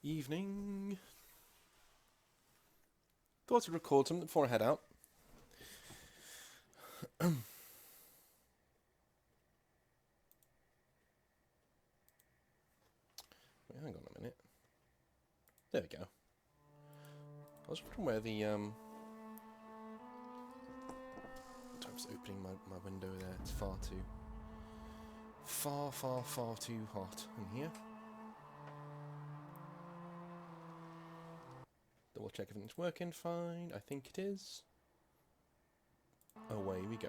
Evening. Thought to record something before I head out. Wait, hang on a minute. There we go. I was wondering where the I'm just opening my window there. It's far too hot in here. Double check everything's working fine. I think it is. Away we go.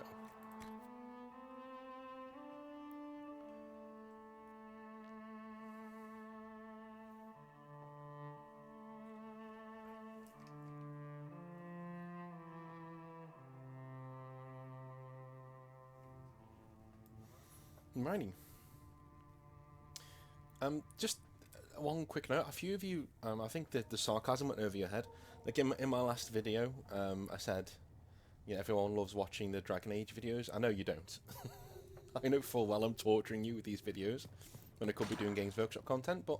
Alrighty. Just one quick note. A few of you, I think that the sarcasm went over your head. Like in my last video, I said, yeah, everyone loves watching the Dragon Age videos. I know you don't. I know full well I'm torturing you with these videos when I could be doing Games Workshop content, but,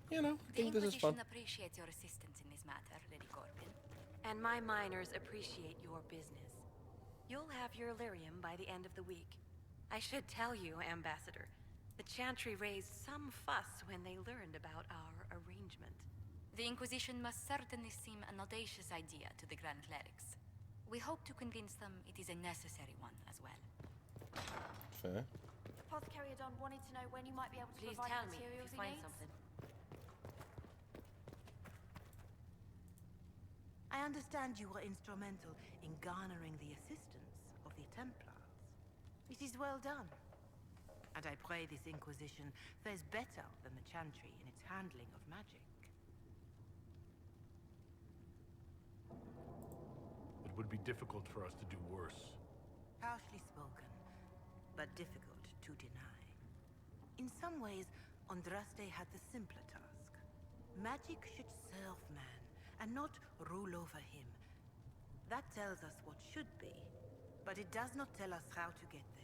you know, I think this is fun. The Inquisition appreciates your assistance in this matter, Lady Corbin. And my miners appreciate your business. You'll have your Illyrium by the end of the week. I should tell you, Ambassador, the Chantry raised some fuss when they learned about our arrangement. The Inquisition must certainly seem an audacious idea to the Grand Clerics. We hope to convince them it is a necessary one as well. Fair. Apothecary Don wanted to know when you might be able to Please provide tell the me if materials you he find needs. something. I understand you were instrumental in garnering the assistance of the Templars. It is well done. And I pray this Inquisition fares better than the Chantry in its handling of magic. It would be difficult for us to do worse. Harshly spoken, but difficult to deny. In some ways, Andraste had the simpler task. Magic should serve man, and not rule over him. That tells us what should be, but it does not tell us how to get there.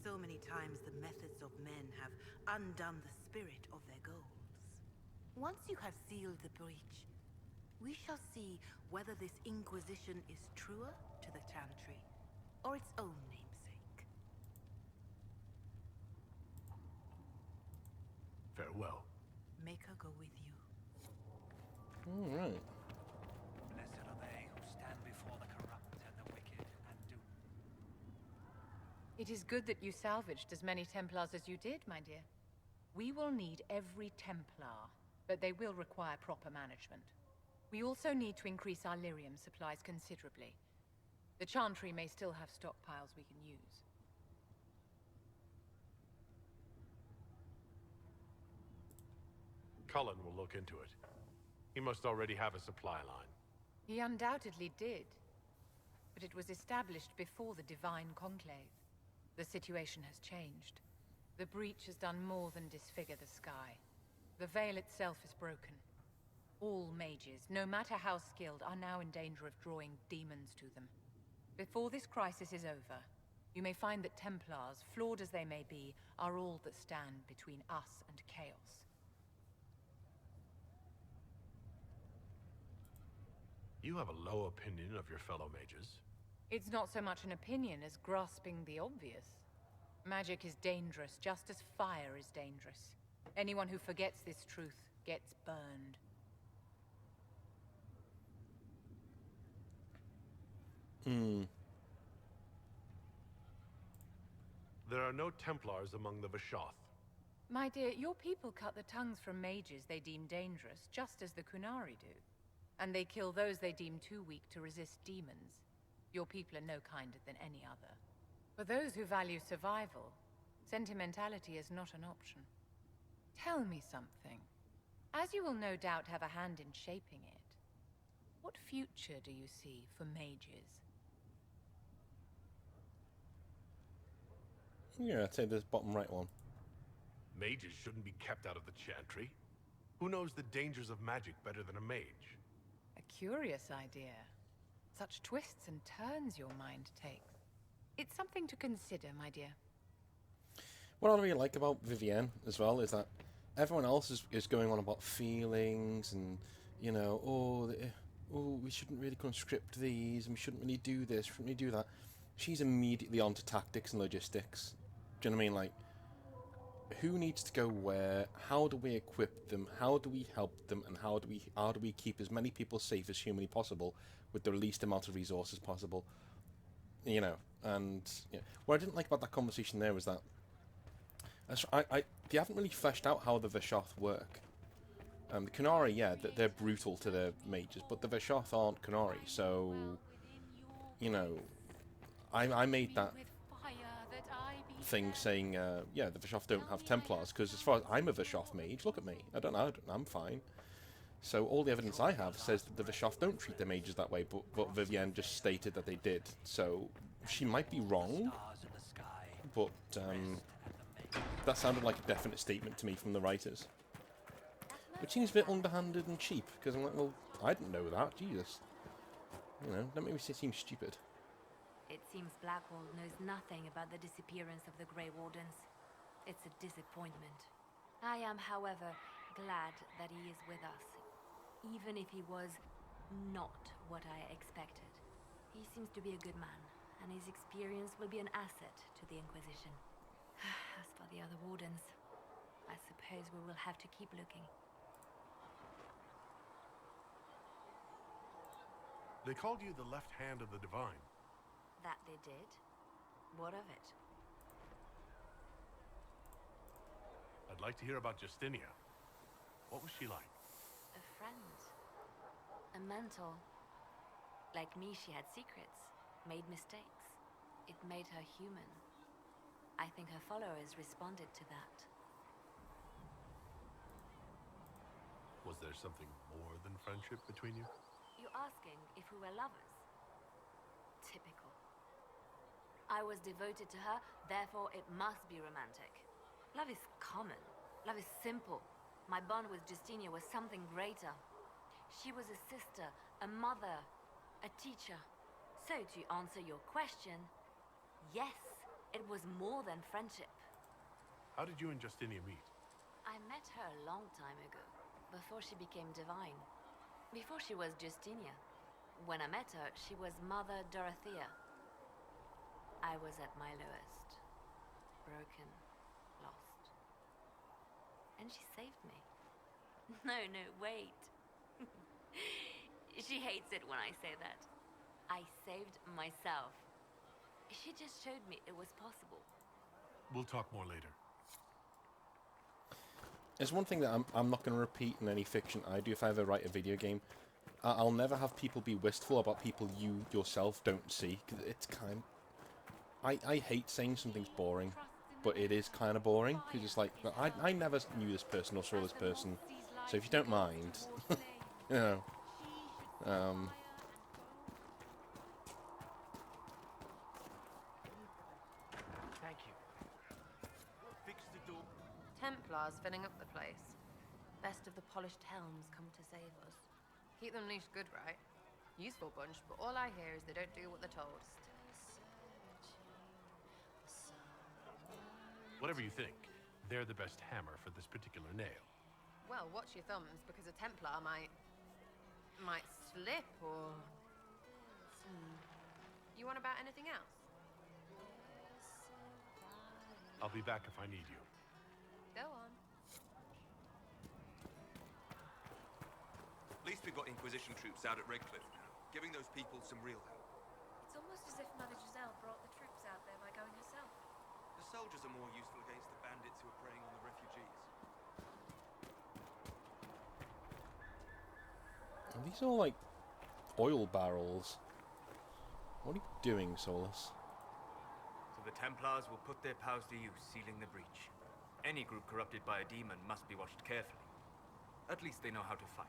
So many times the methods of men have undone the spirit of their goals. Once you have sealed the breach, we shall see whether this Inquisition is truer to the Chantry, or its own namesake. Farewell. Make her go with you. Alright. Blessed are they who stand before the corrupt and the wicked and do. It is good that you salvaged as many Templars as you did, my dear. We will need every Templar, but they will require proper management. We also need to increase our lyrium supplies considerably. The Chantry may still have stockpiles we can use. Cullen will look into it. He must already have a supply line. He undoubtedly did. But it was established before the Divine Conclave. The situation has changed. The breach has done more than disfigure the sky. The veil itself is broken. All mages, no matter how skilled, are now in danger of drawing demons to them. Before this crisis is over, you may find that Templars, flawed as they may be, are all that stand between us and chaos. You have a low opinion of your fellow mages. It's not so much an opinion as grasping the obvious. Magic is dangerous, just as fire is dangerous. Anyone who forgets this truth gets burned. There are no Templars among the Vashoth. My dear, your people cut the tongues from mages they deem dangerous, just as the Kunari do. And they kill those they deem too weak to resist demons. Your people are no kinder than any other. For those who value survival, sentimentality is not an option. Tell me something. As you will no doubt have a hand in shaping it, what future do you see for mages? Yeah, I'd say this bottom right one. Mages shouldn't be kept out of the Chantry. Who knows the dangers of magic better than a mage? A curious idea. Such twists and turns your mind takes. It's something to consider, my dear. What I really like about Vivienne as well is that everyone else is going on about feelings and, you know, oh, we shouldn't really conscript these, and we shouldn't really do this, shouldn't really do that. She's immediately onto tactics and logistics. Do you know what I mean? Like, who needs to go where? How do we equip them? How do we help them? And how do we keep as many people safe as humanly possible with the least amount of resources possible? You know, and yeah. What I didn't like about that conversation there was that they haven't really fleshed out how the Vishoth work. The Qunari, yeah, they're brutal to their mages, but the Vishoth aren't Qunari, so, you know, I made that thing saying, yeah, the Vishoth don't have Templars, because as far as I'm a Vishoth mage, look at me, I'm fine. So all the evidence I have says that the Vishoth don't treat their mages that way, but Vivienne just stated that they did, so she might be wrong, but that sounded like a definite statement to me from the writers. Which seems a bit underhanded and cheap, because I'm like, well, I didn't know that, Jesus. You know, don't make me seem stupid. It seems Blackwall knows nothing about the disappearance of the Grey Wardens. It's a disappointment. I am, however, glad that he is with us, even if he was not what I expected. He seems to be a good man, and his experience will be an asset to the Inquisition. As for the other Wardens, I suppose we will have to keep looking. They called you the left hand of the Divine. That they did? What of it? I'd like to hear about Justinia. What was she like? A friend. A mentor. Like me, she had secrets, made mistakes. It made her human. I think her followers responded to that. Was there something more than friendship between you? You're asking if we were lovers? Typical. I was devoted to her, therefore it must be romantic. Love is common. Love is simple. My bond with Justinia was something greater. She was a sister, a mother, a teacher. So to answer your question, yes, it was more than friendship. How did you and Justinia meet? I met her a long time ago, before she became divine. Before she was Justinia. When I met her, she was Mother Dorothea. I was at my lowest. Broken. Lost. And she saved me. No, wait. She hates it when I say that. I saved myself. She just showed me it was possible. We'll talk more later. There's one thing that I'm not going to repeat in any fiction I do if I ever write a video game. I'll never have people be wistful about people you yourself don't see. 'Cause it's kind... I hate saying something's boring, but it is kind of boring. Because it's like, I never knew this person or saw this person. So if you don't mind, you know... Thank you. Fix the door. Templars filling up the place. Best of the polished helms come to save us. Keep them leashed good, right? Useful bunch, but all I hear is they don't do what they're told. Whatever you think, they're the best hammer for this particular nail. Well, watch your thumbs, because a Templar might slip, or... You want about anything else? I'll be back if I need you. Go on. At least we've got Inquisition troops out at Redcliffe now, giving those people some real help. It's almost as if Mother Giselle brought the troops out there by going herself. The soldiers are more useful against the bandits who are preying on the refugees. Are these all like oil barrels? What are you doing, Solus? So the Templars will put their powers to use, sealing the breach. Any group corrupted by a demon must be watched carefully. At least they know how to fight.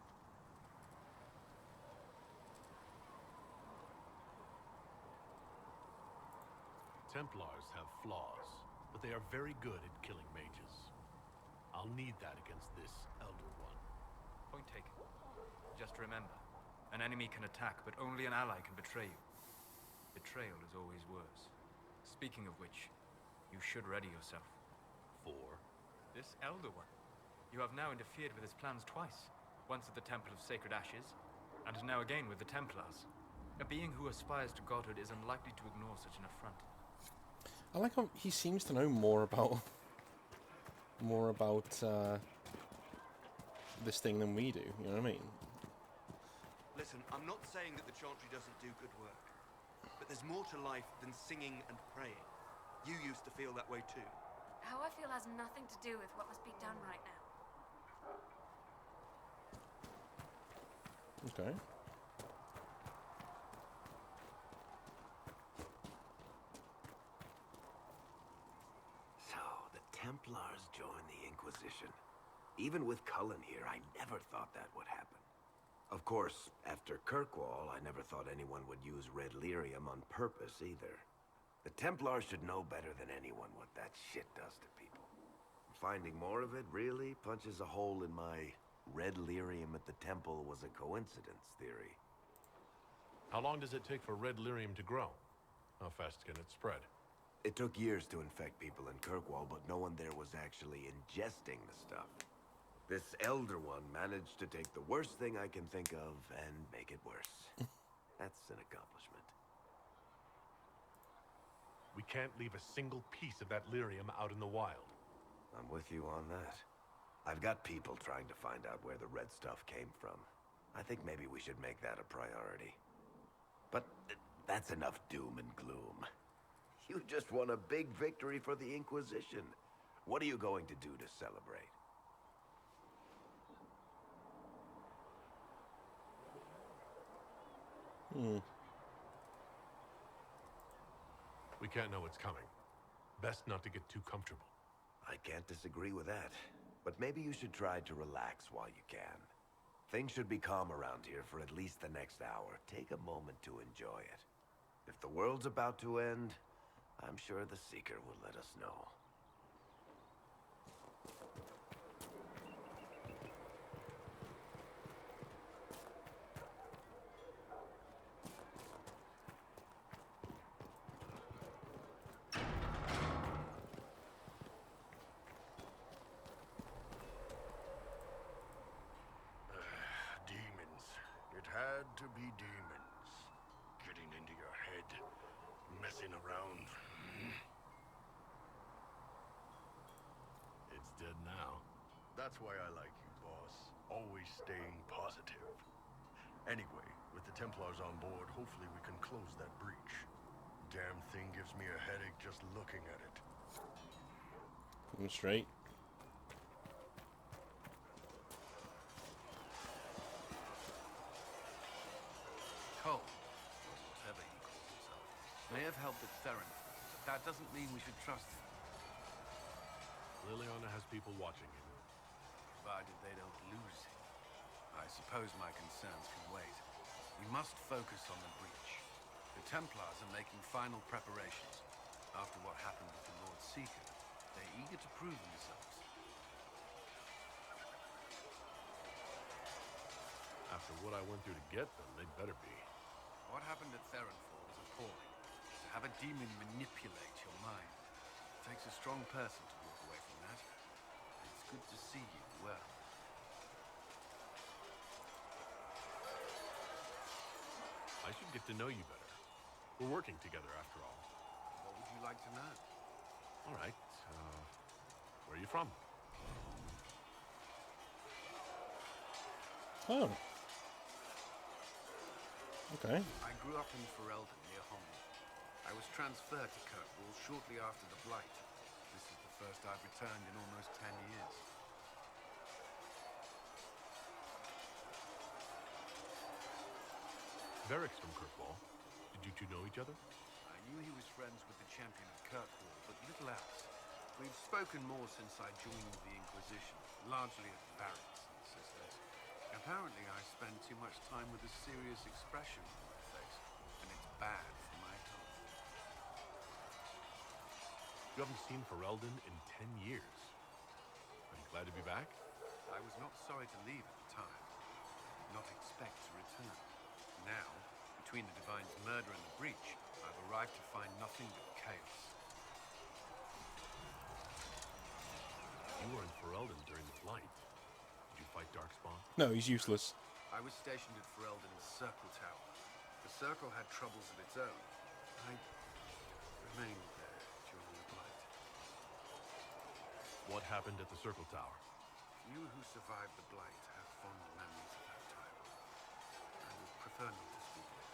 Templars have flaws, but they are very good at killing mages. I'll need that against this Elder One. Point taken. Just remember, an enemy can attack, but only an ally can betray you. Betrayal is always worse. Speaking of which, you should ready yourself. For? This Elder One. You have now interfered with his plans twice. Once at the Temple of Sacred Ashes, and now again with the Templars. A being who aspires to godhood is unlikely to ignore such an affront. I like how he seems to know more about this thing than we do. You know what I mean? Listen, I'm not saying that the Chantry doesn't do good work, but there's more to life than singing and praying. You used to feel that way too. How I feel has nothing to do with what must be done right now. Okay. So, the Templars joined the Inquisition. Even with Cullen here, I never thought that would happen. Of course, after Kirkwall, I never thought anyone would use red lyrium on purpose either. The Templars should know better than anyone what that shit does to people. Finding more of it really punches a hole in my red lyrium at the temple was a coincidence theory. How long does it take for red lyrium to grow? How fast can it spread? It took years to infect people in Kirkwall, but no one there was actually ingesting the stuff. This Elder One managed to take the worst thing I can think of and make it worse. That's an accomplishment. We can't leave a single piece of that lyrium out in the wild. I'm with you on that. I've got people trying to find out where the red stuff came from. I think maybe we should make that a priority. But that's enough doom and gloom. You just won a big victory for the Inquisition. What are you going to do to celebrate? We can't know what's coming. Best not to get too comfortable. I can't disagree with that. But maybe you should try to relax while you can. Things should be calm around here for at least the next hour. Take a moment to enjoy it. If the world's about to end, I'm sure the Seeker will let us know. Demons. It had to be demons. Getting into your head. Messing around. It's dead now. That's why I like you, boss. Always staying positive. Anyway, with the Templars on board, hopefully we can close that breach. Damn thing gives me a headache just looking at it. Going straight. Cole, whatever he calls himself, may have helped at Theronford, but that doesn't mean we should trust him. Liliana has people watching him. Provided they don't lose him. I suppose my concerns can wait. We must focus on the breach. The Templars are making final preparations. After what happened with the Lord Seeker, they're eager to prove themselves. After what I went through to get them, they'd better be. What happened at Theronford was appalling. To have a demon manipulate your mind. It takes a strong person to walk away from that. It's good to see you well. I should get to know you better. We're working together after all. What would you like to know? All right. Where are you from? Oh. Okay. I grew up in Ferelden, near Holland. I was transferred to Kirkwall shortly after the Blight. This is the first I've returned in almost 10 years. Varric's from Kirkwall. Did you two know each other? I knew he was friends with the champion of Kirkwall, but little else. We've spoken more since I joined the Inquisition, largely at Varric's and Sisters. Apparently I spend too much time with a serious expression on my face, and it's bad for my health. You haven't seen Ferelden in 10 years. Are you glad to be back? I was not sorry to leave at the time. I did not expect to return. Now, between the Divine's murder and the breach, I've arrived to find nothing but chaos. You were in Ferelden during the Blight. No, he's useless. I was stationed at Ferelden's Circle Tower. The Circle had troubles of its own. I remained there during the Blight. What happened at the Circle Tower? You who survived the Blight have fond memories of that time. I would prefer not to speak of it.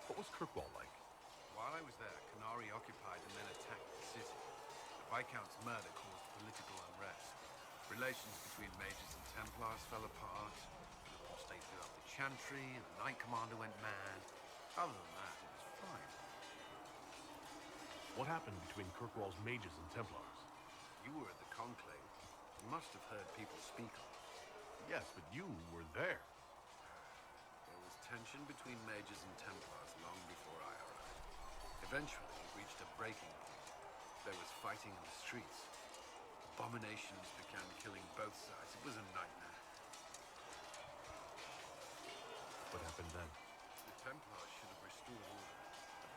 What was Kirkwall like? While I was there, Canary occupied and then attacked the city. The Viscount's murder caused political unrest. Relations between mages and Templars fell apart. The apostate blew up the Chantry, and the Knight Commander went mad. Other than that, it was fine. What happened between Kirkwall's mages and Templars? You were at the Conclave. You must have heard people speak of it. Yes, but you were there. There was tension between mages and Templars long before I arrived. Eventually, it reached a breaking point. There was fighting in the streets. Abominations began killing both sides. It was a nightmare. What happened then? The Templars should have restored order.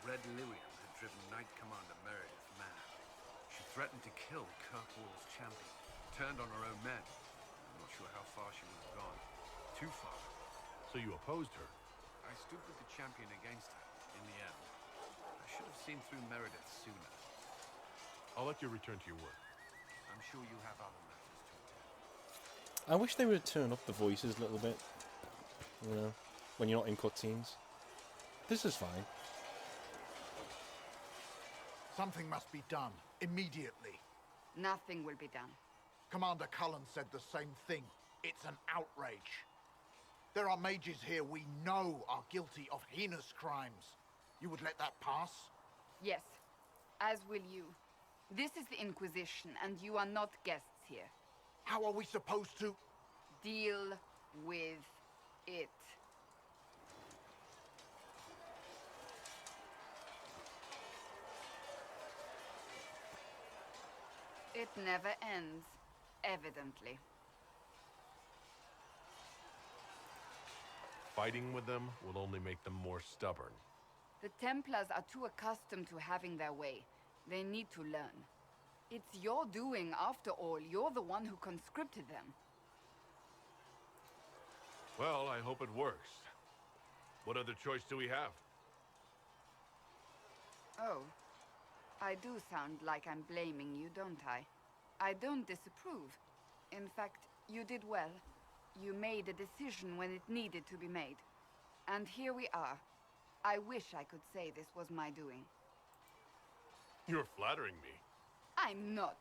Red Lyrium had driven Knight Commander Meredith mad. She threatened to kill Kirkwall's champion. Turned on her own men. I'm not sure how far she would have gone. Too far. So you opposed her? I stood with the champion against her, in the end. I should have seen through Meredith sooner. I'll let you return to your work. I'm sure you have other matters to attend. I wish they would turn up the voices a little bit. You know, when you're not in cutscenes. This is fine. Something must be done, immediately. Nothing will be done. Commander Cullen said the same thing. It's an outrage. There are mages here we know are guilty of heinous crimes. You would let that pass? Yes, as will you. This is the Inquisition, and you are not guests here. How are we supposed to... Deal with it. It never ends, evidently. Fighting with them will only make them more stubborn. The Templars are too accustomed to having their way. They need to learn. It's your doing, after all. You're the one who conscripted them. Well, I hope it works. What other choice do we have? Oh. I do sound like I'm blaming you, don't I? I don't disapprove. In fact, you did well. You made a decision when it needed to be made. And here we are. I wish I could say this was my doing. You're flattering me. I'm not.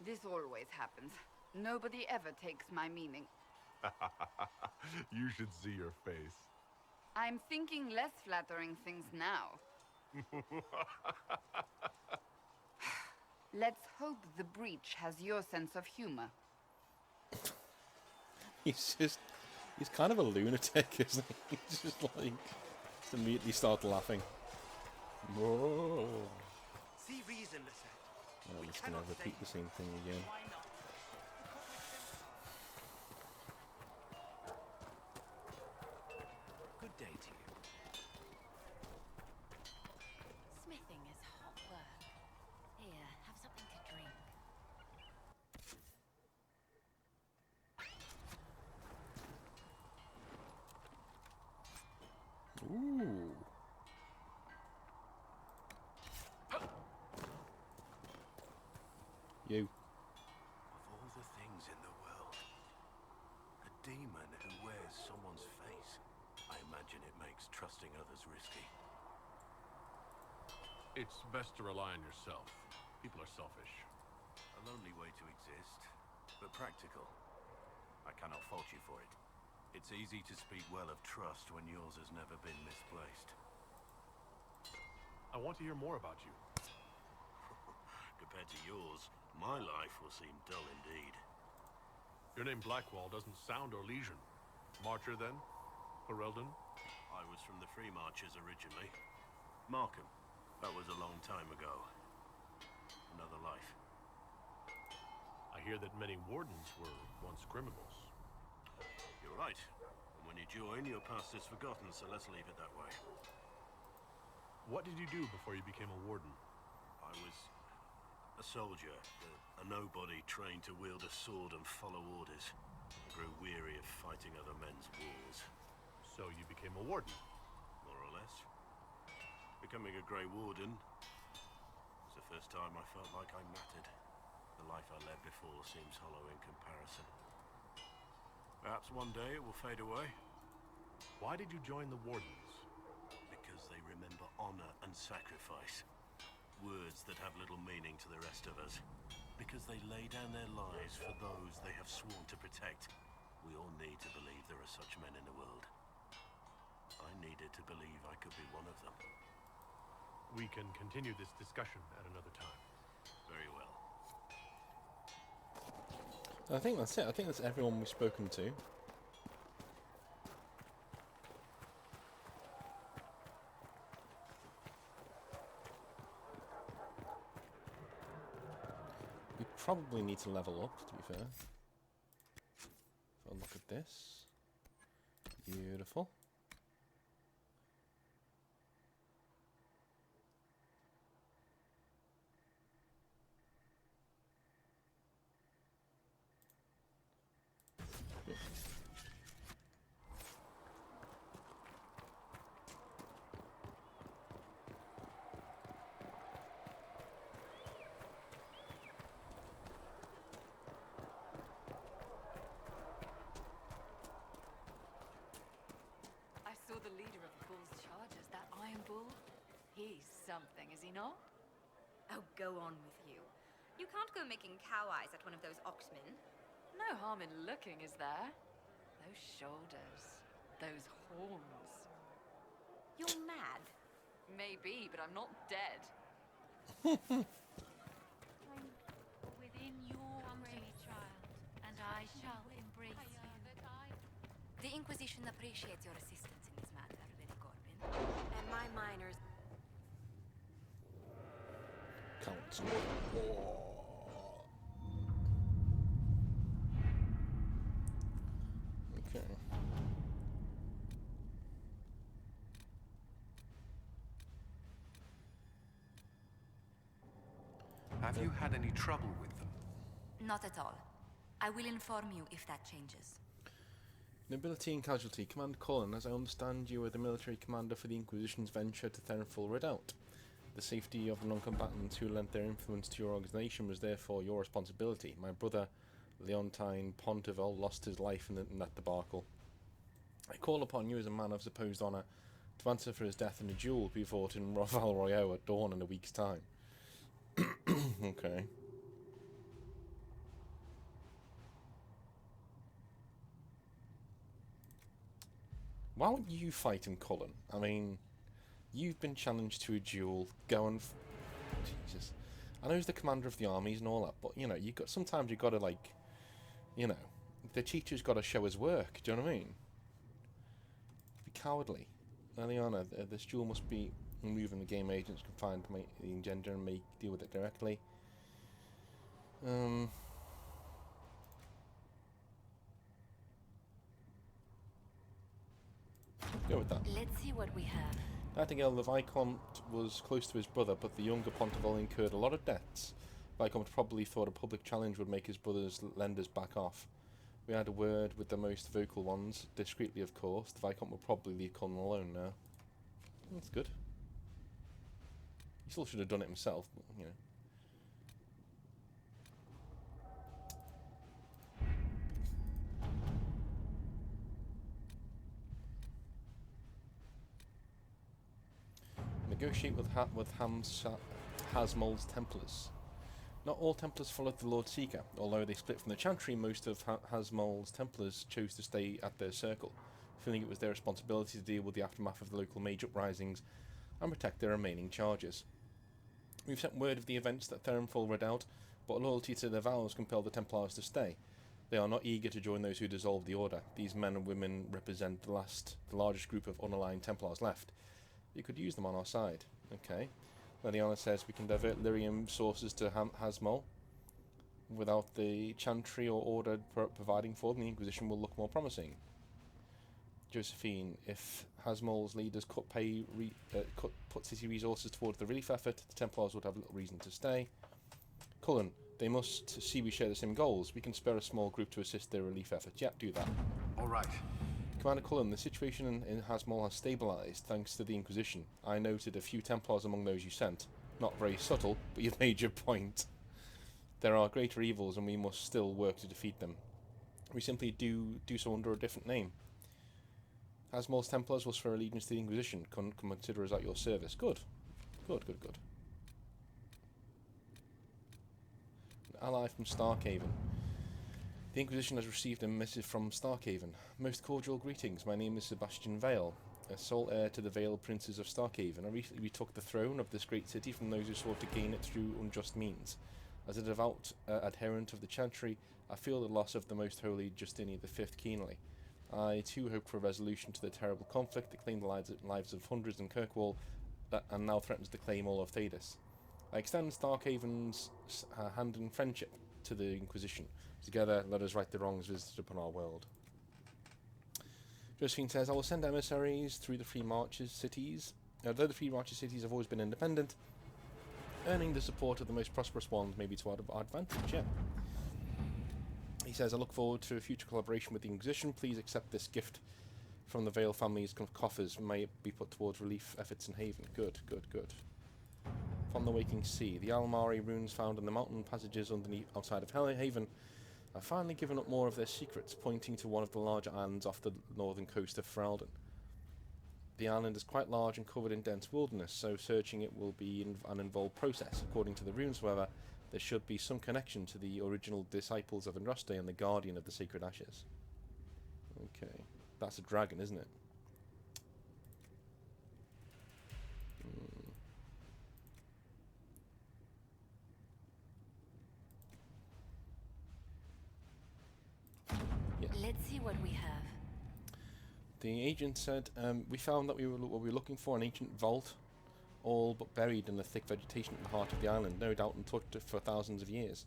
This always happens. Nobody ever takes my meaning. You should see your face. I'm thinking less flattering things now. Let's hope the breach has your sense of humor. He's kind of a lunatic, isn't he? He's just like, just immediately start laughing. Whoa. See reason, Lisette. I'm just gonna repeat the same thing again. Good day to you. Smithing is hot work. Here, have something to drink. Ooh. You. Of all the things in the world, a demon who wears someone's face. I imagine it makes trusting others risky. It's best to rely on yourself. People are selfish. A lonely way to exist, but practical. I cannot fault you for it. It's easy to speak well of trust when yours has never been misplaced. I want to hear more about you. Compared to yours, my life will seem dull indeed. Your name Blackwall doesn't sound Orlesian. Marcher, then? Ferelden? I was from the Free Marchers originally. Markham. That was a long time ago. Another life. I hear that many wardens were once criminals. You're right. And when you join, your past is forgotten, so let's leave it that way. What did you do before you became a warden? I was A soldier, a nobody trained to wield a sword and follow orders. I grew weary of fighting other men's wars. So you became a warden? More or less. Becoming a Grey Warden was the first time I felt like I mattered. The life I led before seems hollow in comparison. Perhaps one day it will fade away. Why did you join the Wardens? Because they remember honor and sacrifice. Words that have little meaning to the rest of us. Because they lay down their lives for those they have sworn to protect. We all need to believe there are such men in the world. I needed to believe I could be one of them. We can continue this discussion at another time. Very well. I think that's it. I think that's everyone we've spoken to. We probably need to level up, to be fair. So look at this. Beautiful. I saw the leader of the Bull's charges, that Iron Bull. He's something, is he not? Oh, go on with you. You can't go making cow eyes at one of those oxmen. No harm in looking, is there? Those shoulders, those horns. You're mad. Maybe, but I'm not dead. I'm within your grace, child, and I shall embrace you. The Inquisition appreciates your assistance in this matter, Lady Corbin. And my miners... Council. Okay. Have you had any trouble with them? Not at all. I will inform you if that changes. Nobility and Casualty. Commander Cullen, as I understand, you are the military commander for the Inquisition's venture to Therinful Redoubt. The safety of the non-combatants who lent their influence to your organization was therefore your responsibility. My brother, Leontine Pontevel, lost his life in that debacle. I call upon you as a man of supposed honour to answer for his death in a duel to be fought in Val Royale at dawn in a week's time. Okay. Why would you fight him, Cullen? I mean, you've been challenged to a duel. Go and... Jesus. I know he's the commander of the armies and all that, but, you know, sometimes you got to, like... You know, the teacher's got to show his work. Do you know what I mean? Be cowardly. Eliana, this duel must be removing the game agents confined to the engender and make deal with it directly. Go with that. Let's see what we have. Nightingale, the Viscount was close to his brother, but the younger Pontevel incurred a lot of debts. Viscount probably thought a public challenge would make his brother's lenders back off. We had a word with the most vocal ones, discreetly of course. The Viscount will probably leave Cullen alone now. That's good. He still should have done it himself, but, you know. Negotiate with Hasmold's Templars. Not all Templars followed the Lord Seeker. Although they split from the Chantry, most of Hasmold's Templars chose to stay at their circle, feeling it was their responsibility to deal with the aftermath of the local mage uprisings and protect their remaining charges. We've sent word of the events at Therinful Redoubt, but loyalty to their vows compelled the Templars to stay. They are not eager to join those who dissolved the Order. These men and women represent the largest group of unaligned Templars left. You could use them on our side. Okay. Leliana says we can divert lyrium sources to Hasmol. Without the Chantry or Order providing for them, the Inquisition will look more promising. Josephine, if Hasmol's leaders put city resources towards the relief effort, the Templars would have little reason to stay. Cullen, they must see we share the same goals. We can spare a small group to assist their relief efforts. Yep, do that. All right. Commander Cullen, the situation in Hasmol has stabilized thanks to the Inquisition. I noted a few Templars among those you sent. Not very subtle, but you've made your point. There are greater evils and we must still work to defeat them. We simply do so under a different name. Hasmol's Templars will swear allegiance to the Inquisition. Consider us at your service. Good. Good. An ally from Starkhaven. The Inquisition has received a missive from Starkhaven. Most cordial greetings. My name is Sebastian Vale, a sole heir to the Vale Princes of Starkhaven. I recently retook the throne of this great city from those who sought to gain it through unjust means. As a devout adherent of the Chantry, I feel the loss of the most holy Justinian V keenly. I too hope for a resolution to the terrible conflict that claimed the lives of hundreds in Kirkwall and now threatens to claim all of Thedas. I extend Starkhaven's hand in friendship to the Inquisition. Together, let us right the wrongs visited upon our world. Josephine says, I will send emissaries through the Free Marches cities. Though the Free Marches cities have always been independent, earning the support of the most prosperous ones may be to our advantage, yeah. He says, I look forward to a future collaboration with the Inquisition. Please accept this gift from the Vale family's coffers. May it be put towards relief efforts in Haven. Good. From the Waking Sea, the Almari runes found in the mountain passages outside of Haven have finally given up more of their secrets, pointing to one of the larger islands off the northern coast of Ferelden. The island is quite large and covered in dense wilderness, so searching it will be an involved process. According to the runes, however, there should be some connection to the original disciples of Andraste and the guardian of the Sacred Ashes. Okay, that's a dragon, isn't it? Let's see what we have. The agent said, we found that we were looking for an ancient vault, all but buried in the thick vegetation at the heart of the island, no doubt untouched for thousands of years.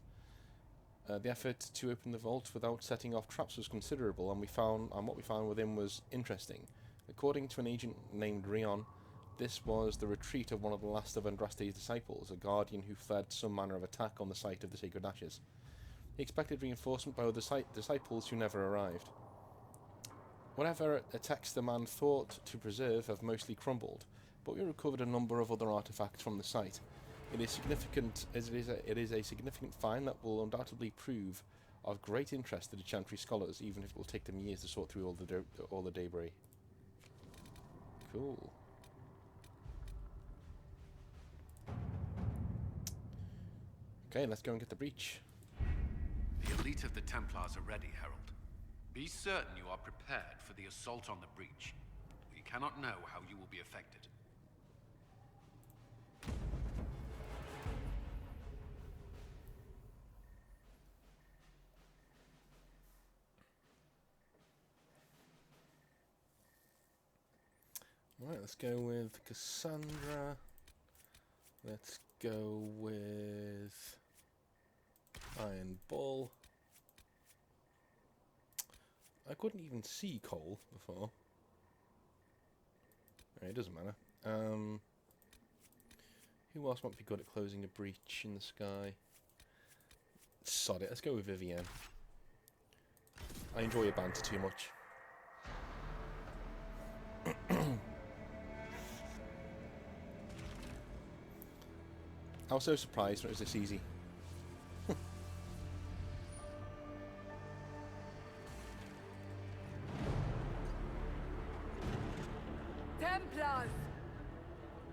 The effort to open the vault without setting off traps was considerable, and what we found within was interesting. According to an agent named Rion, this was the retreat of one of the last of Andraste's disciples, a guardian who fled some manner of attack on the site of the Sacred Ashes. He expected reinforcement by other disciples who never arrived. Whatever attacks the man thought to preserve have mostly crumbled, but we recovered a number of other artifacts from the site. It is a significant find that will undoubtedly prove of great interest to the Chantry scholars, even if it will take them years to sort through all the debris. Cool. Okay, let's go and get the breach. The elite of the Templars are ready, Herald. Be certain you are prepared for the assault on the breach. We cannot know how you will be affected. Alright, let's go with Cassandra. Let's go with Iron Bull. I couldn't even see Cole before. It doesn't matter. Who else might be good at closing a breach in the sky? Sod it, let's go with Vivienne. I enjoy your banter too much. I was so surprised when it was this easy. Templars!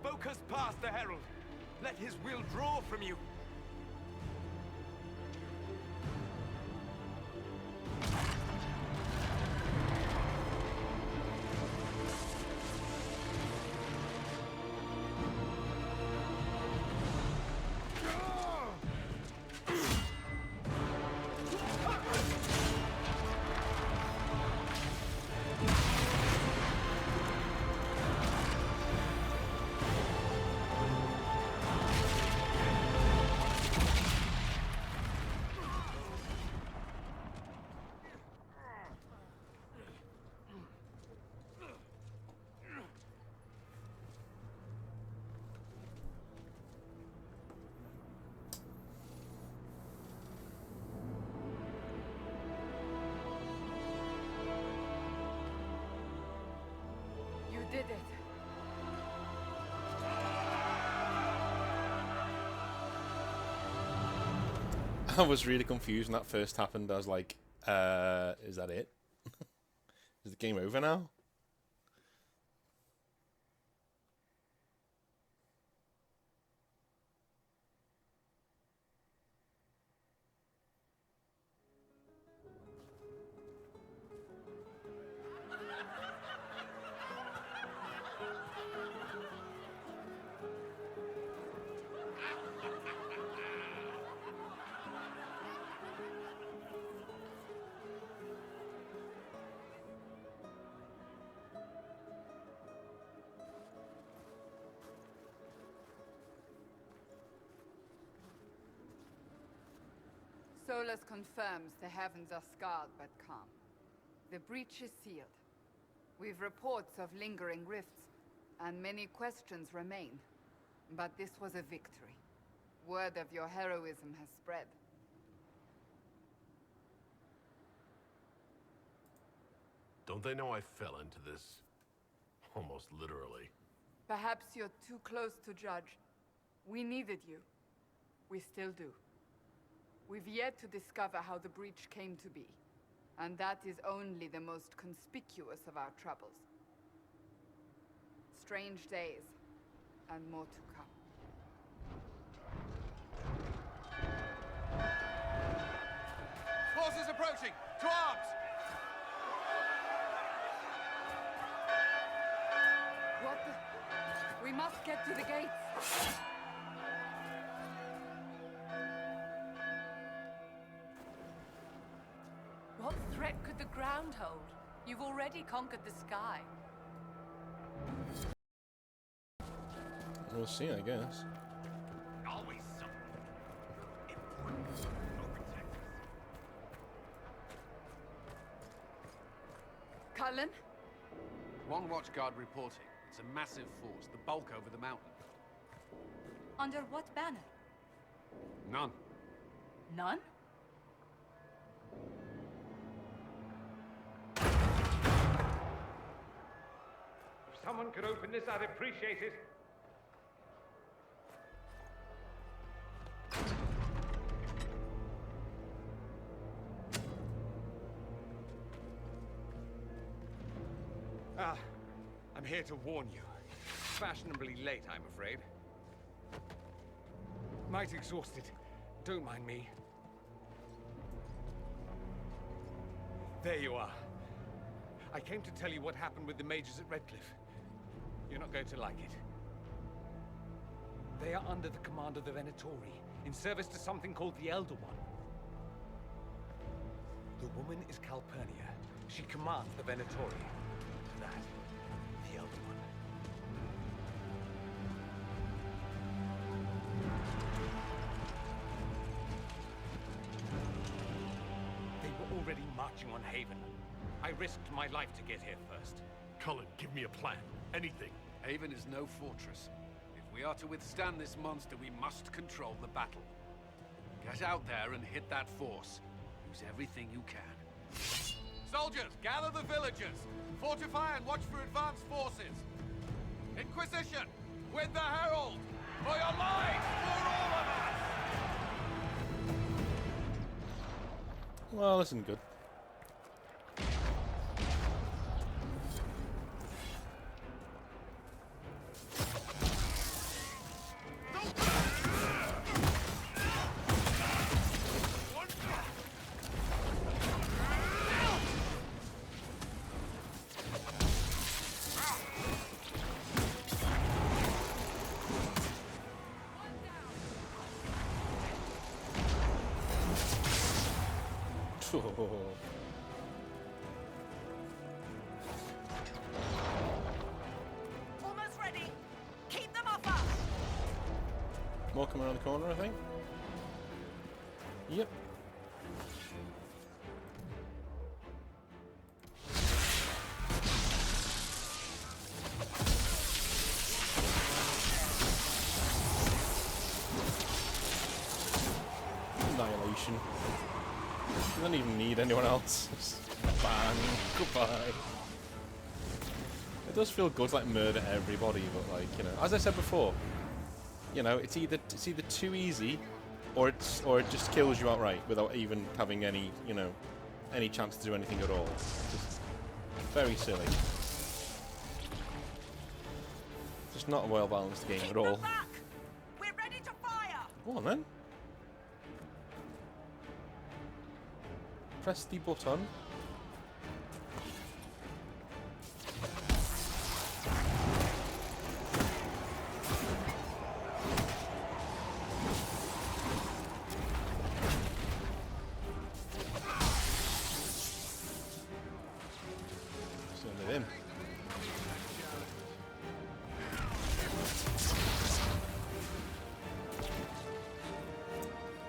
Focus past the Herald. Let his will draw from you. I was really confused when that first happened. I was like, is that it? Is the game over now? Solus confirms the heavens are scarred but calm. The breach is sealed. We've reports of lingering rifts, and many questions remain. But this was a victory. Word of your heroism has spread. Don't they know I fell into this? Almost literally. Perhaps you're too close to judge. We needed you. We still do. We've yet to discover how the breach came to be. And that is only the most conspicuous of our troubles. Strange days, and more to come. Forces approaching! To arms! What the... We must get to the gates! What threat could the ground hold? You've already conquered the sky. We'll see, I guess. Always something important. Cullen? One watchguard reporting. It's a massive force, the bulk over the mountain. Under what banner? None. None? If someone could open this, I'd appreciate it. I'm here to warn you. Fashionably late, I'm afraid. Might exhausted. Don't mind me. There you are. I came to tell you what happened with the mages at Redcliffe. You're not going to like it. They are under the command of the Venatori, in service to something called the Elder One. The woman is Calpurnia. She commands the Venatori. To that, the Elder One. They were already marching on Haven. I risked my life to get here first. Cullen, give me a plan. Anything. Haven is no fortress. If we are to withstand this monster, we must control the battle. Get out there and hit that force. Use everything you can. Soldiers, gather the villagers. Fortify and watch for advanced forces. Inquisition, with the Herald! For your lives, for all of us! Well, this isn't good. Almost ready. Keep them off us. More coming around the corner, I think. Yep. Annihilation. You don't even need anyone else. Just bang, goodbye. It does feel good to like murder everybody, but like, you know, as I said before, you know, it's either too easy or it just kills you outright without even having any, you know, any chance to do anything at all. Just very silly. Just not a well balanced game at all. We're ready to fire. Go on then. Press the button. Send it in.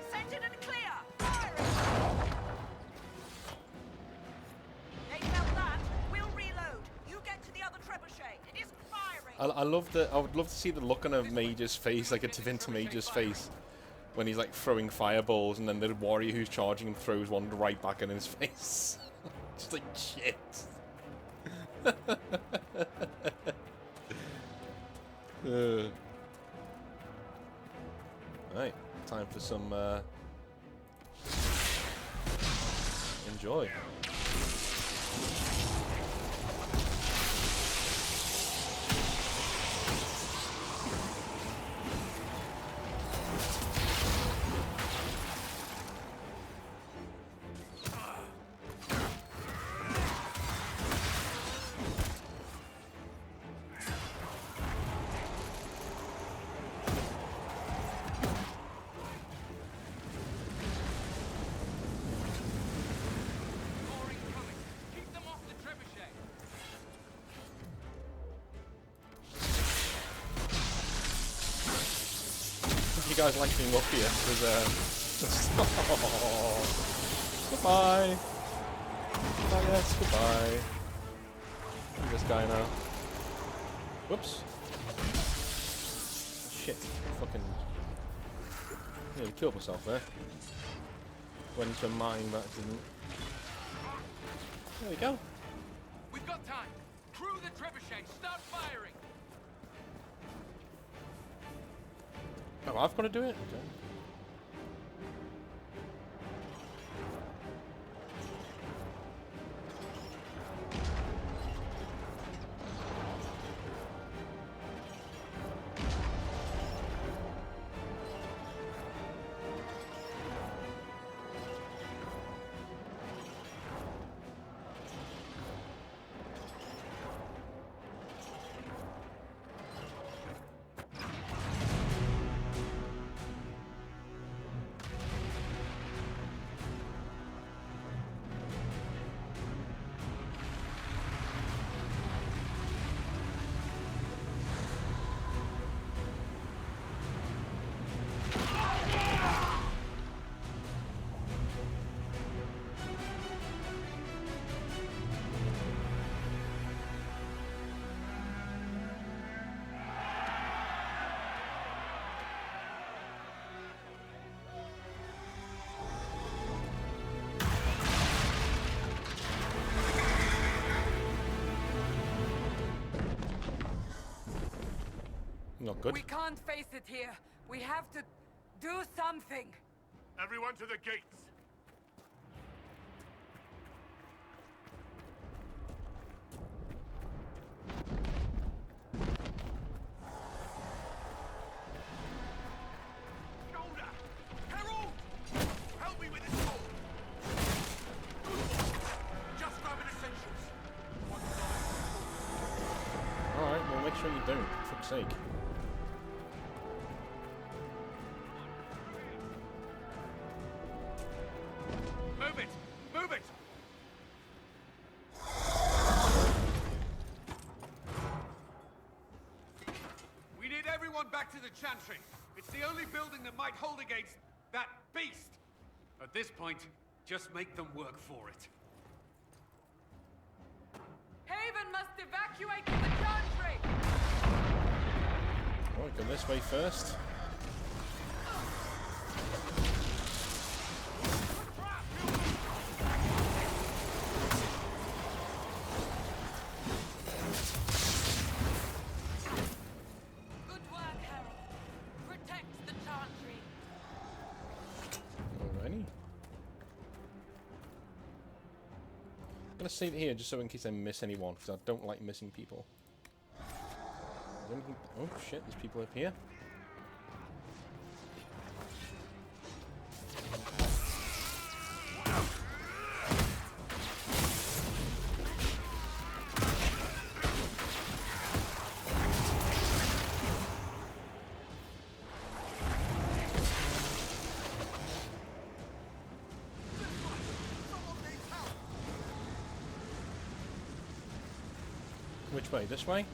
Send it and clear. Fire it. They felt that. We'll reload. You get to the other trebuchet. It isn't firing. I love the. I would love to see the look on a mage's face, like a Tevinter mage's face, when he's like throwing fireballs, and then the warrior who's charging him throws one right back in his face. Just like shit. Right, time for some enjoy. Keep them off the trebuchet. You guys like being up here? Goodbye. Oh yes, goodbye. Who's this guy now? Whoops. Shit. Fucking. Nearly killed myself there. Went into a mine that didn't. There we go. We've got time. Crew the trebuchet. Start firing. Oh, I've got to do it? Okay. Not good. We can't face it here. We have to do something. Everyone to the gates. Shoulder! Herald! Help me with this hole! Just grabbing essentials. Alright, well make sure you don't, for fuck's sake. Move it! Move it! We need everyone back to the Chantry. It's the only building that might hold against that beast. At this point, just make them work for it. Haven must evacuate to the Chantry. Alright, go this way first. Good work, Harold. Protect the Chantry. gonna save it here just so in case I miss anyone, because I don't like missing people. Oh shit, there's people up here. Which way? This way?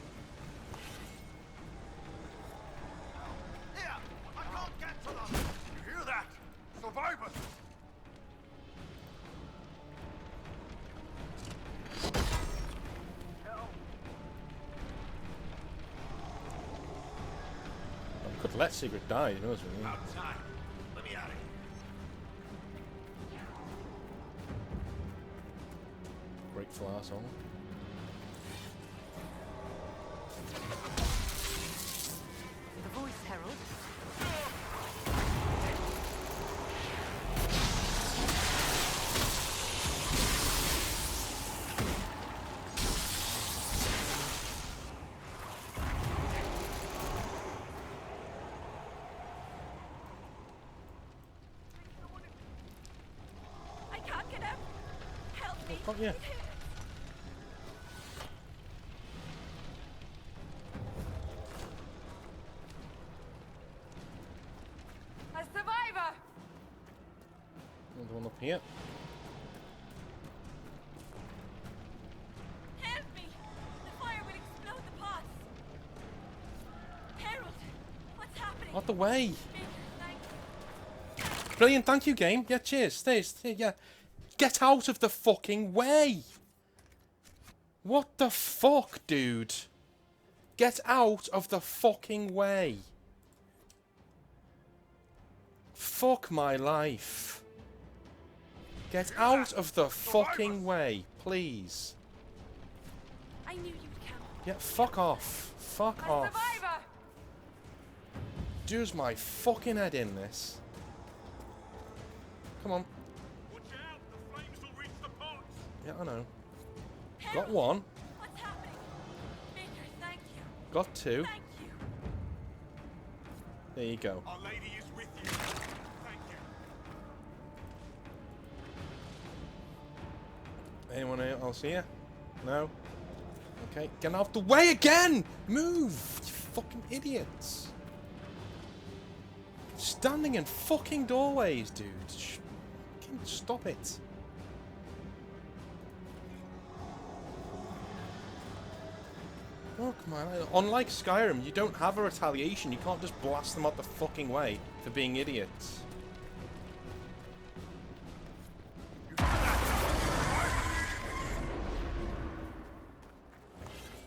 Here! I can't get to them! You hear that? Survivors! I could let Sigrid die, you know what I mean? About time. Let me out of here. Grateful asshole. The voice, Herald. I can't get up. Help me. Got you. A survivor! Another one up here. Help me! The fire will explode the pots. Herald, what's happening? Out the way! Thank you. Brilliant, thank you, game. Yeah, cheers. Stay, yeah. Get out of the fucking way! What the fuck, dude? Get out of the fucking way. Fuck my life. Get out of the fucking way, please. I knew you'd come. Yeah, fuck off. Fuck off. Survivor! Does my fucking head in this. Come on. Watch out! The flames will reach the pots! Yeah, I know. Got one. What's happening? Maker, thank you. Got two. Thank you. There you go. Our Lady is with you. Thank you. Anyone else here? No? Okay, get out the way again! Move! You fucking idiots! Standing in fucking doorways, dude. Fucking stop it. Look, man. Unlike Skyrim, you don't have a retaliation. You can't just blast them out the fucking way for being idiots.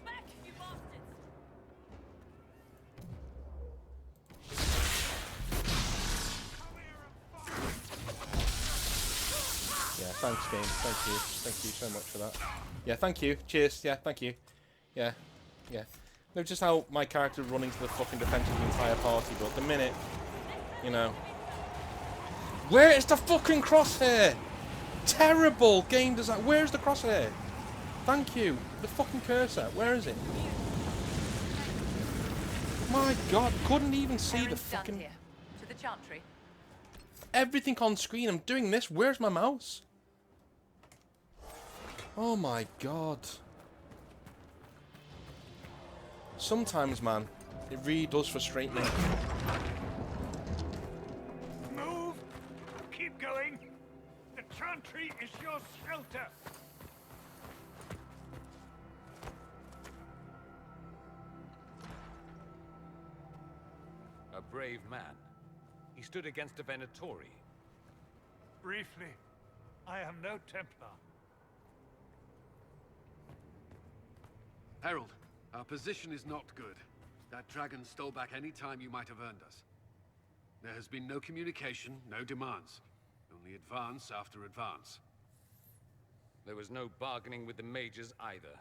Back, you bastards! Yeah, thanks, game. Thank you. Thank you so much for that. Yeah, thank you. Cheers. Yeah, thank you. Yeah. Yeah. No, just how my character was running to the fucking defense of the entire party, but the minute, you know. Where is the fucking crosshair? Terrible game design. Where's the crosshair? Thank you. The fucking cursor. Where is it? My god, couldn't even see the fucking... Here. To the chantry. Everything on screen. I'm doing this. Where's my mouse? Oh my god. Sometimes, man, it really does frustrate me. Move! Keep going! The chantry is your shelter! A brave man. He stood against a Venatori. Briefly, I am no Templar. Herald, our position is not good. That dragon stole back any time you might have earned us. There has been no communication, no demands. Only advance after advance. There was no bargaining with the mages either.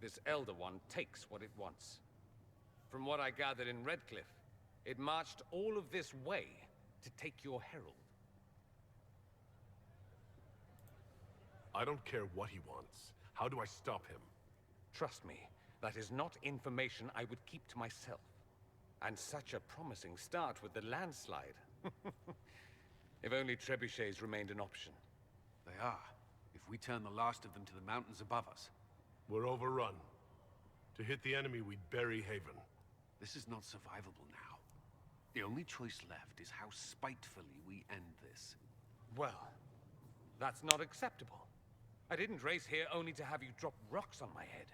This Elder One takes what it wants. From what I gathered in Redcliffe, it marched all of this way to take your herald. I don't care what he wants. How do I stop him? Trust me, that is not information I would keep to myself. And such a promising start with the landslide. If only trebuchets remained an option. They are. If we turn the last of them to the mountains above us. We're overrun. To hit the enemy, we'd bury Haven. This is not survivable now. The only choice left is how spitefully we end this. Well, that's not acceptable. I didn't race here only to have you drop rocks on my head.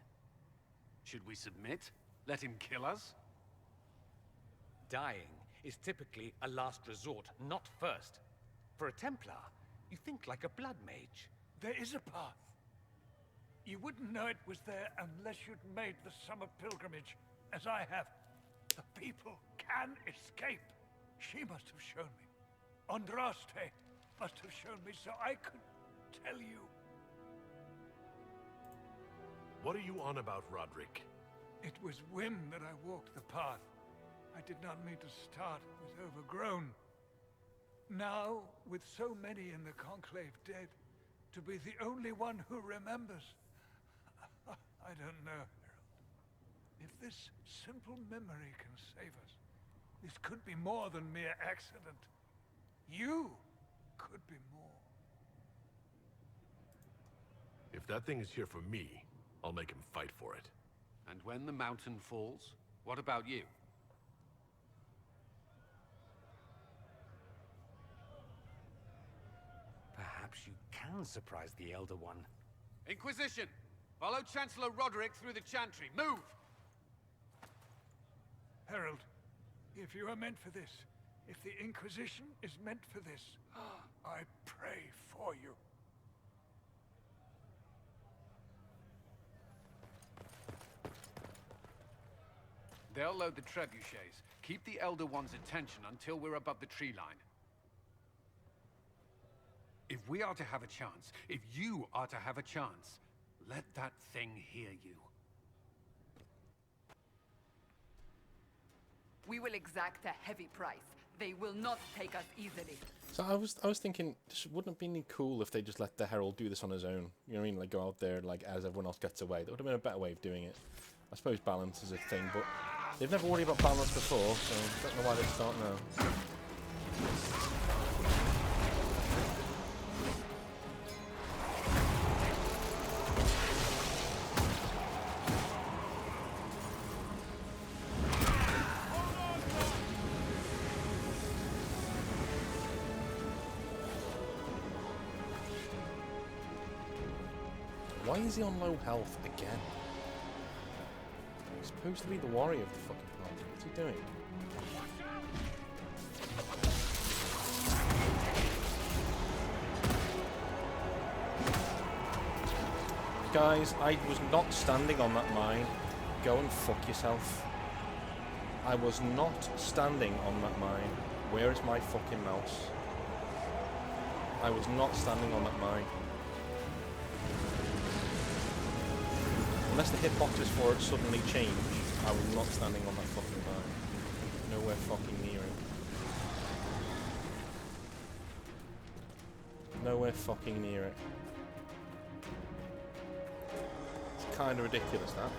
Should we submit? Let him kill us? Dying is typically a last resort, not first. For a Templar, you think like a blood mage. There is a path. You wouldn't know it was there unless you'd made the summer pilgrimage, as I have. The people can escape. She must have shown me. Andraste must have shown me so I could tell you. What are you on about, Roderick? It was whim that I walked the path. I did not mean to start. It was overgrown. Now, with so many in the Conclave dead, to be the only one who remembers. I don't know, Herald. If this simple memory can save us, this could be more than mere accident. You could be more. If that thing is here for me, I'll make him fight for it. And when the mountain falls, what about you? Perhaps you can surprise the Elder One. Inquisition! Follow Chancellor Roderick through the Chantry. Move! Herald, if you are meant for this, if the Inquisition is meant for this, I pray for you. They'll load the trebuchets. Keep the Elder One's attention until we're above the tree line. If we are to have a chance, if you are to have a chance, let that thing hear you. We will exact a heavy price. They will not take us easily. So I was thinking, this wouldn't it be any cool if they just let the Herald do this on his own? You know what I mean? Like, go out there, like, as everyone else gets away. That would have been a better way of doing it. I suppose balance is a thing, but they've never worried about balance before, so I don't know why they start now. Why is he on low health again? He's supposed to be the warrior of the fucking party. What's he doing? Guys, I was not standing on that mine. Go and fuck yourself. I was not standing on that mine. Where is my fucking mouse? I was not standing on that mine. Unless the hitboxes for it suddenly change, I was not standing on that fucking mine. Nowhere fucking near it. Nowhere fucking near it. It's kind of ridiculous, that.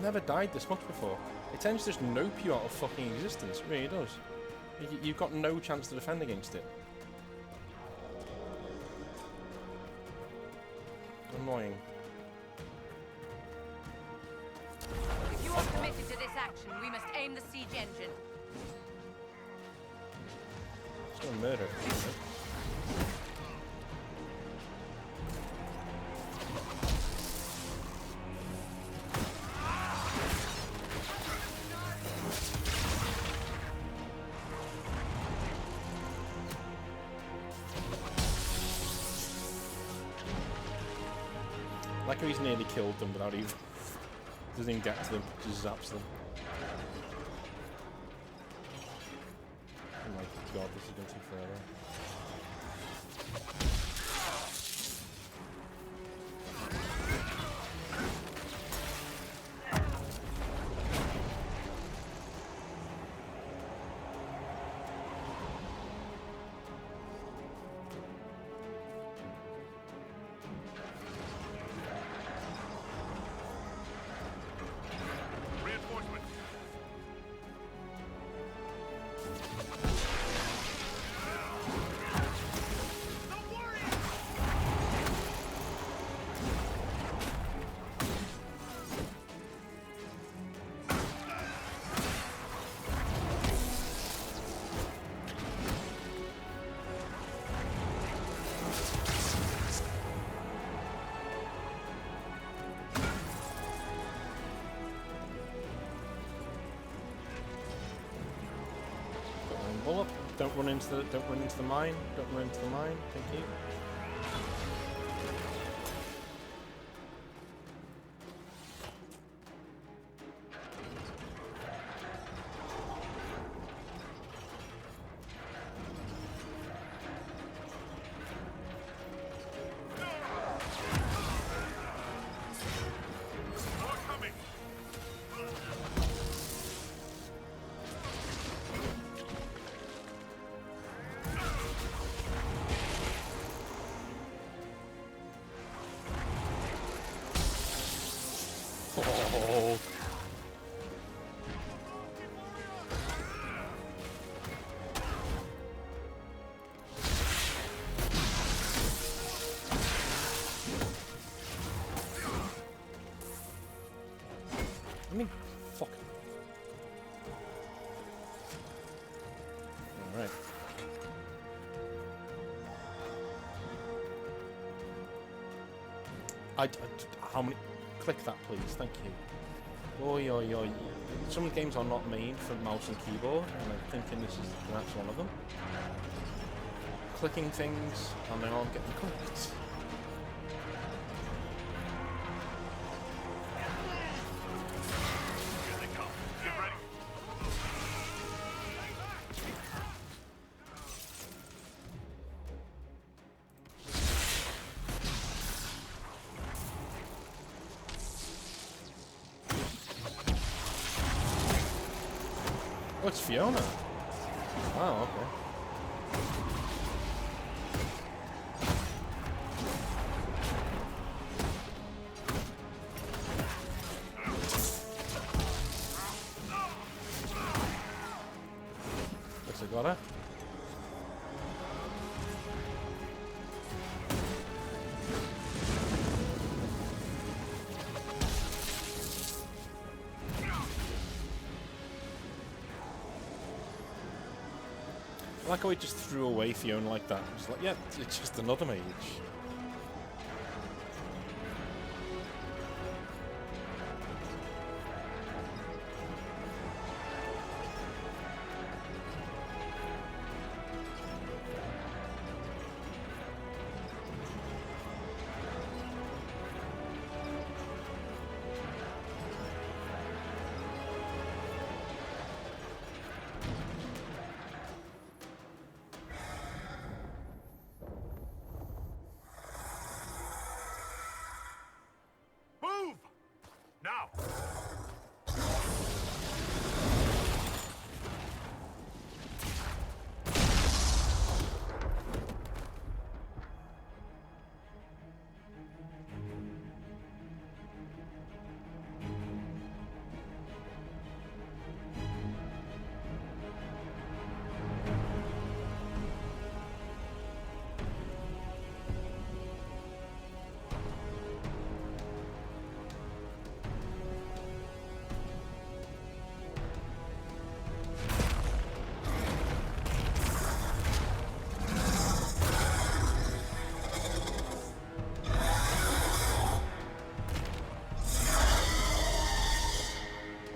Never died this much before. It tends to just nope you out of fucking existence. It really does. You've got no chance to defend against it. Annoying. If you are committed to this action, we must aim the siege engine. It's no murder. Like how he's nearly killed them without even... doesn't even get to them, just zaps them. god, this is going too further. Bullet. Don't run into the mine. Don't run into the mine. Thank you. Oh. I mean, fuck. All right. How many? Click that, please. Thank you. Oi, oi, oi. Some games are not made for mouse and keyboard, and I'm thinking that's one of them. Clicking things, and they aren't getting clicked. Oh, it's Fiona. Wow, okay. Looks like got her. I like how he just threw away Fiona like that. It's like, yeah, it's just another mage.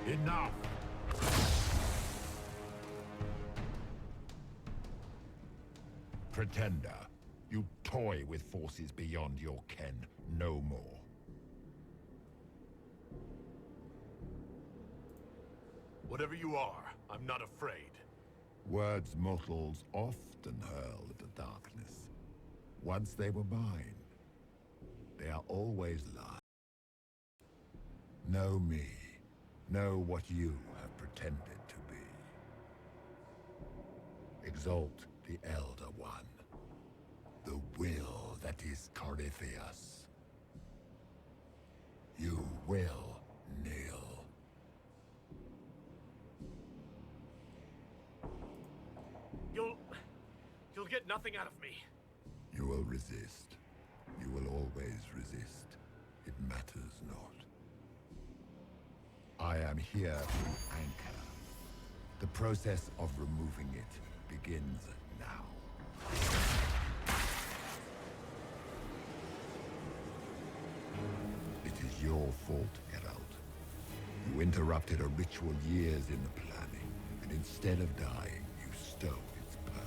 Enough! Pretender, you toy with forces beyond your ken. No more. Whatever you are, I'm not afraid. Words mortals often hurl at the darkness. Once they were mine, they are always lies. Know me. Know what you have pretended to be. Exalt the Elder One. The will that is Corypheus. You will kneel. You'll get nothing out of me. You will resist. You will always resist. It matters not. I am here to anchor. The process of removing it begins now. It is your fault, Geralt. You interrupted a ritual years in the planning, and instead of dying, you stole its purpose.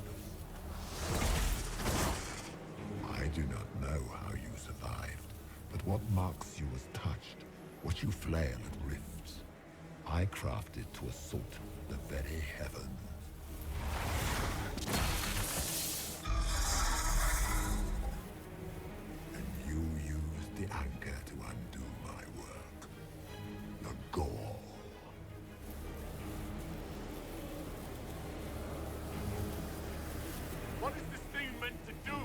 I do not know how you survived, but what marks you as touched, what you flail at rifts, I crafted to assault the very heavens. And you used the anchor to undo my work. The gall. What is this thing meant to do?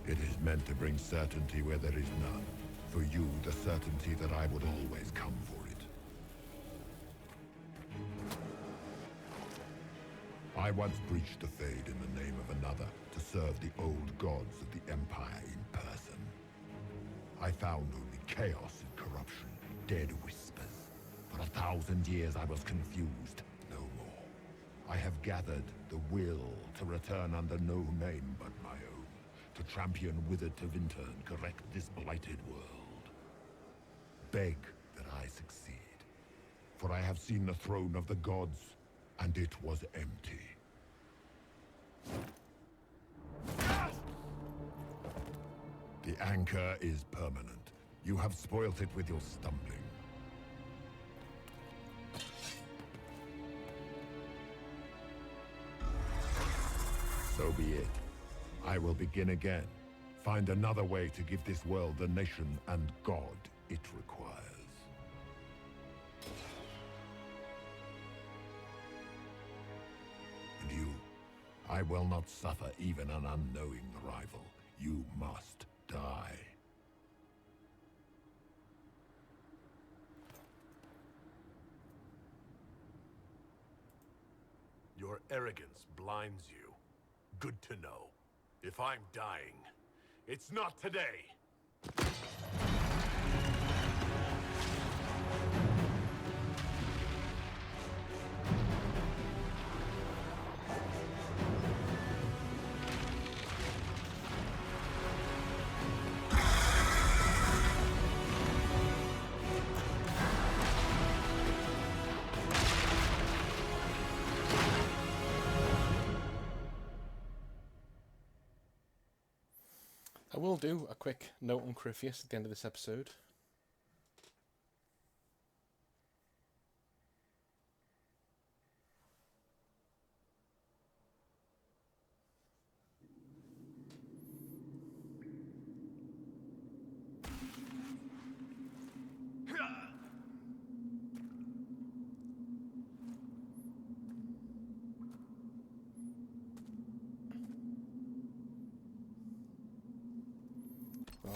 It is meant to bring certainty where there is none. For you, the certainty that I would always come for it. I once breached the Fade in the name of another to serve the old gods of the Empire in person. I found only chaos and corruption, dead whispers. For 1,000 years I was confused, no more. I have gathered the will to return under no name but my own, to champion withered to winter and correct this blighted world. Beg that I succeed, for I have seen the throne of the gods, and it was empty. The anchor is permanent. You have spoilt it with your stumbling. So be it. I will begin again. Find another way to give this world the nation and God it requires. And you, I will not suffer even an unknowing rival. You must die. Your arrogance blinds you. Good to know. If I'm dying, it's not today. I will do a quick note on Corypheus at the end of this episode.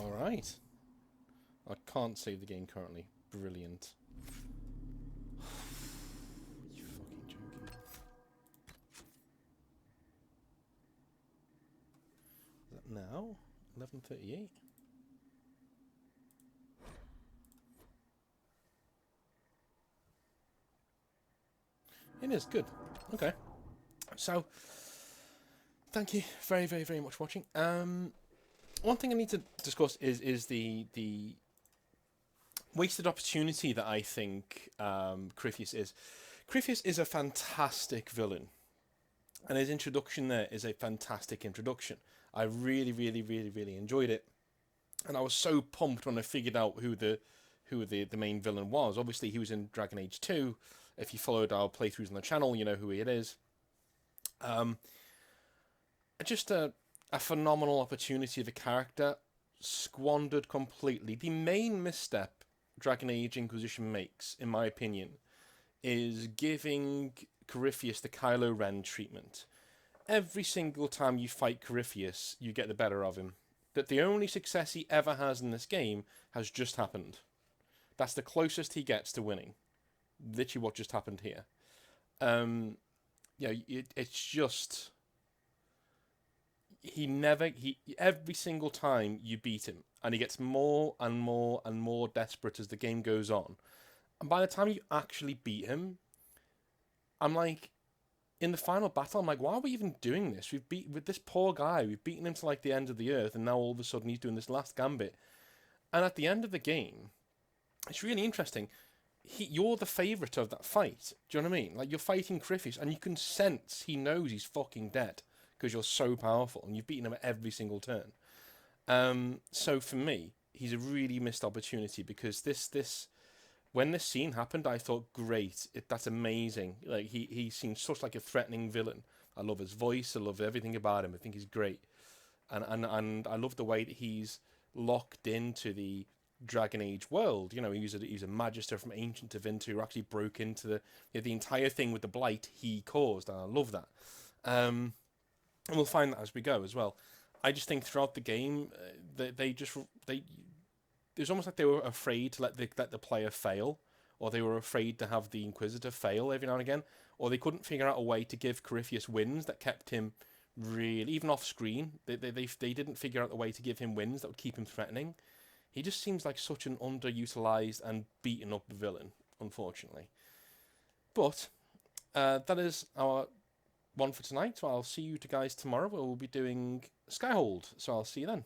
Alright. I can't save the game currently. Brilliant. You fucking joking. Is that now? 11:38? It is good. Okay. So, thank you very, very, very much for watching. One thing I need to discuss is the wasted opportunity that I think Corypheus is. Corypheus is a fantastic villain, and his introduction there is a fantastic introduction. I really, really, really, really enjoyed it, and I was so pumped when I figured out who the main villain was. Obviously, he was in Dragon Age 2. If you followed our playthroughs on the channel, you know who it is. Just a phenomenal opportunity of a character squandered completely. The main misstep Dragon Age Inquisition makes, in my opinion, is giving Corypheus the Kylo Ren treatment. Every single time you fight Corypheus, you get the better of him. That the only success he ever has in this game has just happened. That's the closest he gets to winning. Literally what just happened here. It's just... every single time you beat him, and he gets more and more and more desperate as the game goes on. And by the time you actually beat him, I'm like, in the final battle, I'm like, why are we even doing this? With this poor guy, we've beaten him to like the end of the earth, and now all of a sudden he's doing this last gambit. And at the end of the game, it's really interesting. You're the favourite of that fight. Do you know what I mean? Like, you're fighting Corypheus, and you can sense he knows he's fucking dead because you're so powerful, and you've beaten him at every single turn. So for me, he's a really missed opportunity, because when this scene happened, I thought, great, that's amazing. Like, he seems such like a threatening villain. I love his voice. I love everything about him. I think he's great, and I love the way that he's locked into the Dragon Age world. You know, he's a magister from ancient Tevinter who actually broke into the entire thing with the blight he caused, and I love that. And we'll find that as we go as well. I just think throughout the game, it was almost like they were afraid to let the player fail, or they were afraid to have the Inquisitor fail every now and again, or they couldn't figure out a way to give Corypheus wins that kept him really, even off screen. They didn't figure out a way to give him wins that would keep him threatening. He just seems like such an underutilized and beaten up villain, unfortunately. But that is our one for tonight. So I'll see you guys tomorrow, where we'll be doing Skyhold. So I'll see you then.